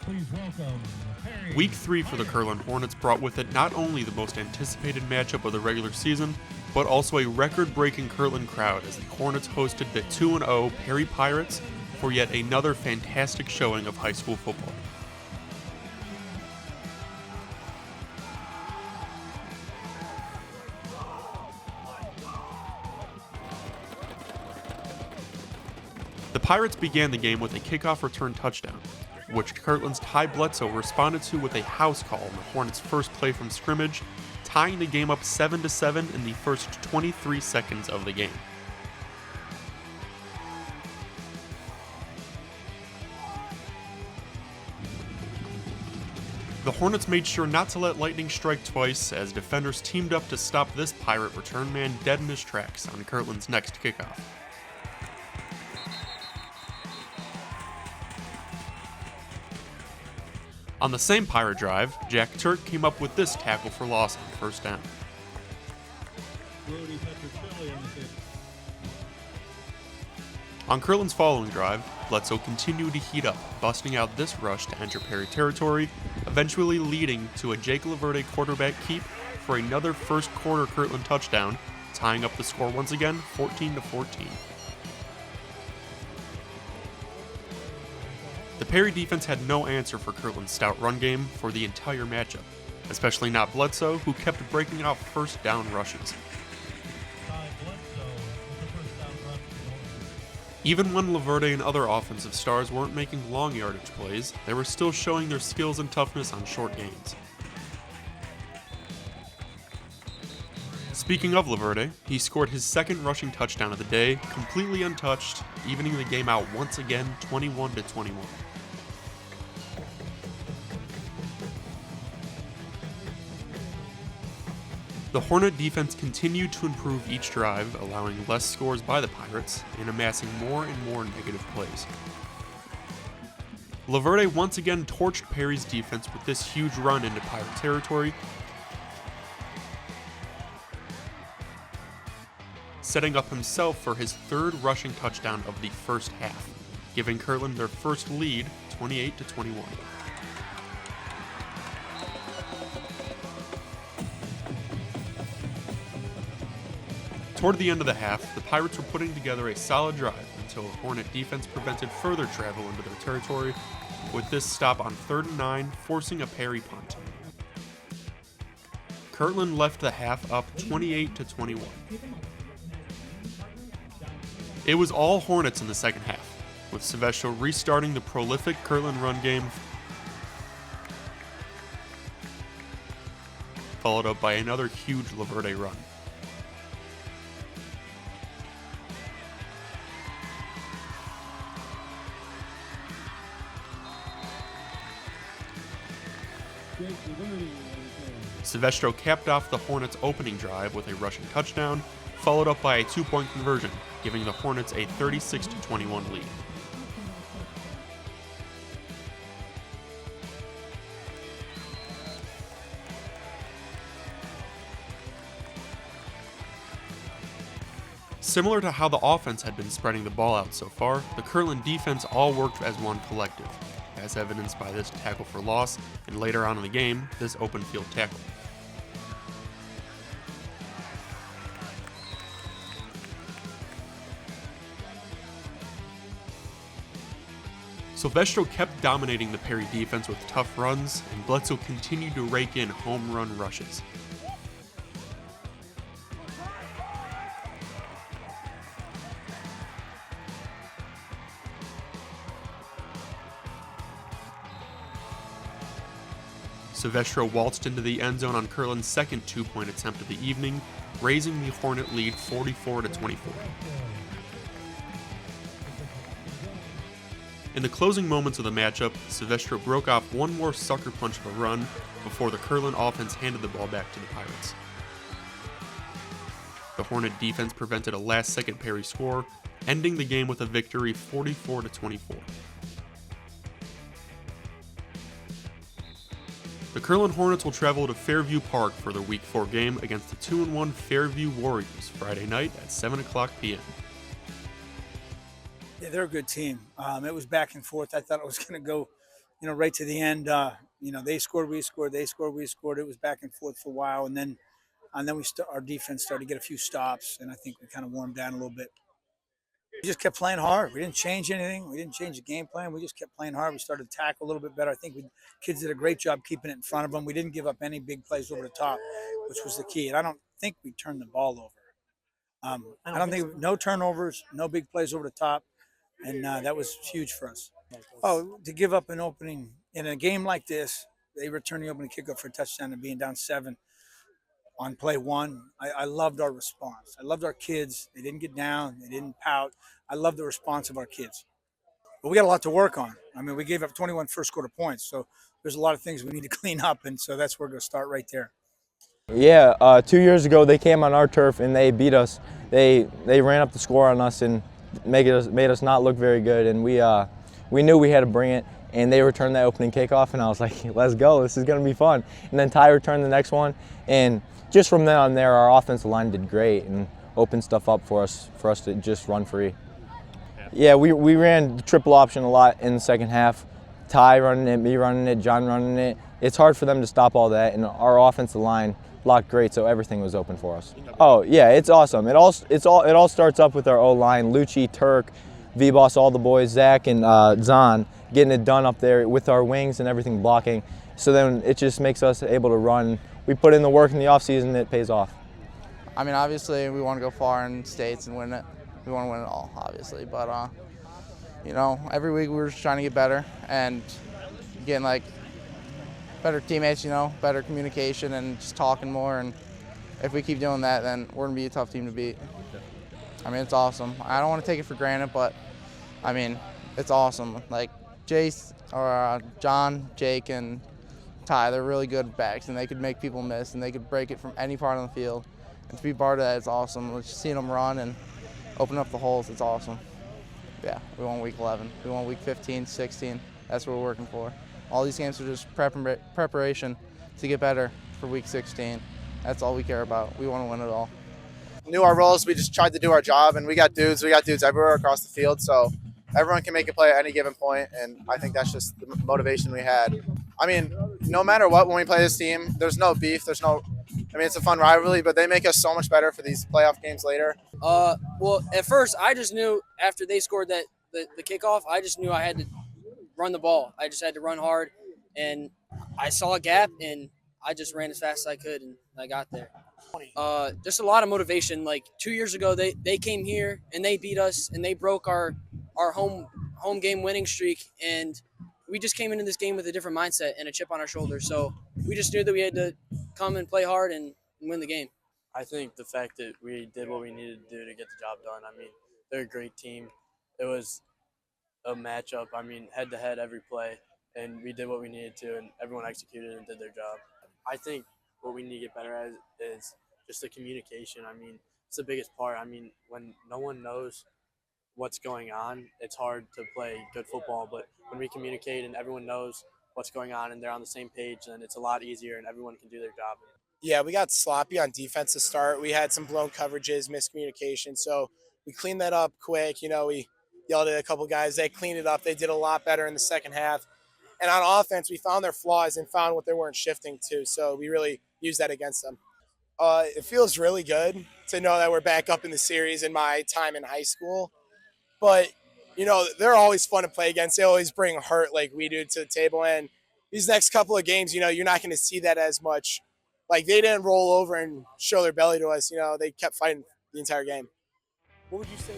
Please welcome Perry. Week 3 for the Kirtland Hornets brought with it not only the most anticipated matchup of the regular season, but also a record-breaking Kirtland crowd as the Hornets hosted the 2-0 Perry Pirates for yet another fantastic showing of high school football. The Pirates began the game with a kickoff return touchdown, which Kirtland's Ty Bledsoe responded to with a house call in the Hornets' first play from scrimmage, tying the game up 7-7 in the first 23 seconds of the game. The Hornets made sure not to let lightning strike twice as defenders teamed up to stop this Pirate return man dead in his tracks on Kirtland's next kickoff. On the same Pirate drive, Jack Turk came up with this tackle for loss on first down. On Kirtland's following drive, Bledsoe continued to heat up, busting out this rush to enter Perry territory, eventually leading to a Jake Laverde quarterback keep for another first quarter Kirtland touchdown, tying up the score once again, 14-14. The Perry defense had no answer for Kirtland's stout run game for the entire matchup, especially not Bledsoe, who kept breaking out first down rushes. Even when Laverde and other offensive stars weren't making long yardage plays, they were still showing their skills and toughness on short gains. Speaking of Laverde, he scored his second rushing touchdown of the day, completely untouched, evening the game out once again, 21-21. The Hornet defense continued to improve each drive, allowing less scores by the Pirates and amassing more and more negative plays. Laverde once again torched Perry's defense with this huge run into Pirate territory, setting up himself for his third rushing touchdown of the first half, giving Kirtland their first lead, 28-21. Toward the end of the half, the Pirates were putting together a solid drive until the Hornet defense prevented further travel into their territory, with this stop on 3rd and 9, forcing a Perry punt. Kirtland left the half up 28-21. It was all Hornets in the second half, with Silvestro restarting the prolific Kirtland run game, followed up by another huge Laverde run. Silvestro capped off the Hornets' opening drive with a rushing touchdown, followed up by a 2-point conversion, giving the Hornets a 36-21 lead. Similar to how the offense had been spreading the ball out so far, the Kirtland defense all worked as one collective, as evidenced by this tackle for loss, and later on in the game, this open field tackle. Silvestro kept dominating the Perry defense with tough runs, and Bledsoe continued to rake in home run rushes. Silvestro waltzed into the end zone on Kirtland's second 2-point attempt of the evening, raising the Hornet lead 44-24. In the closing moments of the matchup, Silvestro broke off one more sucker punch of a run before the Kirtland offense handed the ball back to the Pirates. The Hornet defense prevented a last-second Perry score, ending the game with a victory 44-24. The Kirtland Hornets will travel to Fairview Park for their Week 4 game against the 2-1 Fairview Warriors Friday night at 7 o'clock p.m. Yeah, they're a good team. It was back and forth. I thought it was going to go right to the end. They scored, we scored, they scored, we scored. It was back and forth for a while, and then our defense started to get a few stops, and I think we kind of warmed down a little bit. We just kept playing hard. We didn't change anything. We didn't change the game plan. We just kept playing hard. We started to tackle a little bit better. I think kids did a great job keeping it in front of them. We didn't give up any big plays over the top, which was the key. And I don't think we turned the ball over. I don't think no turnovers, no big plays over the top, and that was huge for us. Oh, to give up an opening in a game like this, they return the opening kickoff for a touchdown and being down 7 on play one. I loved our response. I loved our kids. They didn't get down. They didn't pout. I loved the response of our kids. But we got a lot to work on. I mean, we gave up 21 first quarter points, so there's a lot of things we need to clean up, and so that's where we're going to start right there. Yeah, 2 years ago they came on our turf and they beat us. They ran up the score on us and made us not look very good, and we knew we had to bring it. And they returned that opening kickoff, and I was like, let's go, this is going to be fun. And then Ty returned the next one, and just from then on there, our offensive line did great and opened stuff up for us to just run free. Yeah, we ran the triple option a lot in the second half. Ty running it, me running it, John running it. It's hard for them to stop all that, and our offensive line blocked great, so everything was open for us. Oh yeah, it's awesome. It all starts up with our O-line, Lucci, Turk, V-Boss, all the boys, Zach and Zahn, getting it done up there with our wings and everything blocking. So then it just makes us able to run. We put in the work in the offseason, it pays off. I mean, obviously we want to go far in states and win it. We want to win it all, obviously. But, every week we're just trying to get better and getting, better teammates, better communication and just talking more. And if we keep doing that, then we're going to be a tough team to beat. I mean, it's awesome. I don't want to take it for granted, but, it's awesome. Like, Jace, or John, Jake, and Ty, they're really good backs, and they could make people miss, and they could break it from any part of the field. And to be part of that, it's awesome. Just seeing them run and open up the holes, it's awesome. Yeah, we won week 11. We won week 15, 16. That's what we're working for. All these games are just preparation to get better for week 16. That's all we care about. We want to win it all. Knew our roles. We just tried to do our job, and we got dudes everywhere across the field, so everyone can make a play at any given point, and I think that's just the motivation we had. I mean, no matter what, when we play this team, there's no beef. It's a fun rivalry, but they make us so much better for these playoff games later. Well, at first, I just knew after they scored the kickoff, I just knew I had to run the ball. I just had to run hard, and I saw a gap, and I just ran as fast as I could, and I got there. Just a lot of motivation. Like 2 years ago, they came here and they beat us, and they broke our home game winning streak, and we just came into this game with a different mindset and a chip on our shoulder. So we just knew that we had to come and play hard and win the game. I think the fact that we did what we needed to do to get the job done. I mean, they're a great team. It was a matchup. I mean, head-to-head every play, and we did what we needed to, and everyone executed and did their job. I think what we need to get better at is just the communication. I mean, it's the biggest part. I mean, when no one knows what's going on, it's hard to play good football. But when we communicate and everyone knows what's going on and they're on the same page, then it's a lot easier and everyone can do their job. Yeah, we got sloppy on defense to start. We had some blown coverages, miscommunication. So we cleaned that up quick. We yelled at a couple guys. They cleaned it up. They did a lot better in the second half. And on offense, we found their flaws and found what they weren't shifting to. So we really used that against them. It feels really good to know that we're back up in the series in my time in high school. But, they're always fun to play against. They always bring hurt like we do to the table. And these next couple of games, you're not going to see that as much. Like, they didn't roll over and show their belly to us. They kept fighting the entire game. What would you say?